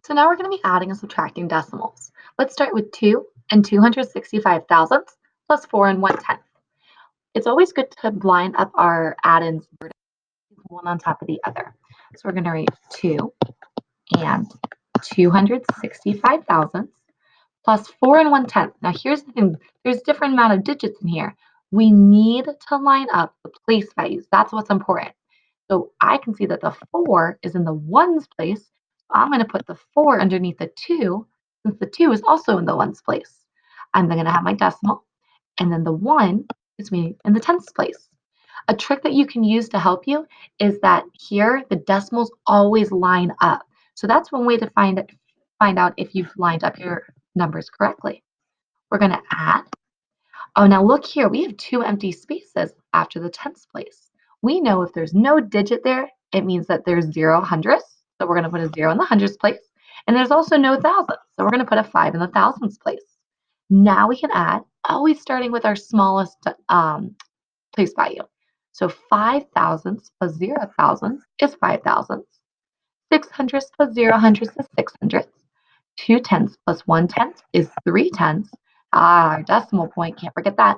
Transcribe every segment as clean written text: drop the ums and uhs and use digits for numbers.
So now we're going to be adding and subtracting decimals. Let's start with 2 and 265 thousandths plus 4 and 1/10. It's always good to line up our add-ins one on top of the other. So we're going to write 2 and 265 thousandths plus 4 and 1/10. Now here's the thing, there's different amount of digits in here. We need to line up the place values. That's what's important. So I can see that the 4 is in the ones place. So I'm going to put the 4 underneath the 2 since the 2 is also in the ones place. I'm then going to have my decimal, and then the 1 is me in the tenths place. A trick that you can use to help you is that here the decimals always line up. So that's one way to find out if you've lined up your numbers correctly. We're going to add. Oh, now look here, we have 2 empty spaces after the tenths place. We know if there's no digit there, it means that there's 0 hundredths. So we're going to put a 0 in the hundredths place. And there's also no thousandths. So we're going to put a 5 in the thousandths place. Now we can add, always starting with our smallest place value. So 5 thousandths plus 0 thousandths is 5 thousandths. 6 hundredths plus 0 hundredths is 6 hundredths. 2 tenths plus 1 tenth is 3 tenths. Our decimal point, can't forget that.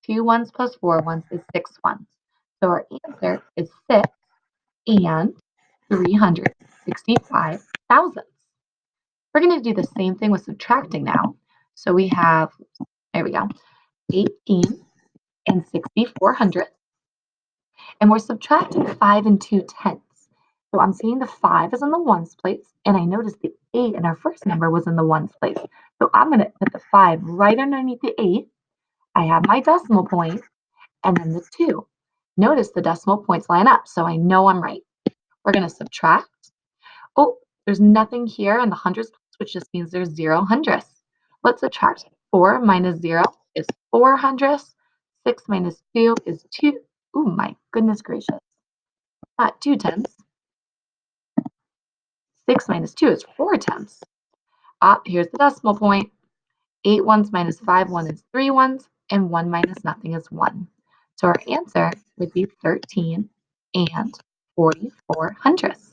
2 ones plus 4 ones is 6 ones. So our answer is 6 and 365 thousandths. We're going to do the same thing with subtracting now. So we have, there we go, 18 and 64 hundredths. And we're subtracting 5 and 2 tenths. So I'm seeing the 5 is in the ones place, and I noticed the 8 in our first number was in the ones place. So I'm going to put the 5 right underneath the 8. I have my decimal point, and then the 2. Notice the decimal points line up, so I know I'm right. We're going to subtract. Oh, there's nothing here in the hundredths, which just means there's 0 hundredths. Let's subtract. 4 minus 0 is 4 hundredths. 6 minus 2 is 2. Oh, my goodness gracious. Not 2 tenths. 6 minus 2 is 4 tenths. Here's the decimal point. 8 ones minus 5 1 is 3 ones, and 1 minus nothing is 1. So our answer would be 13 and 44 hundredths.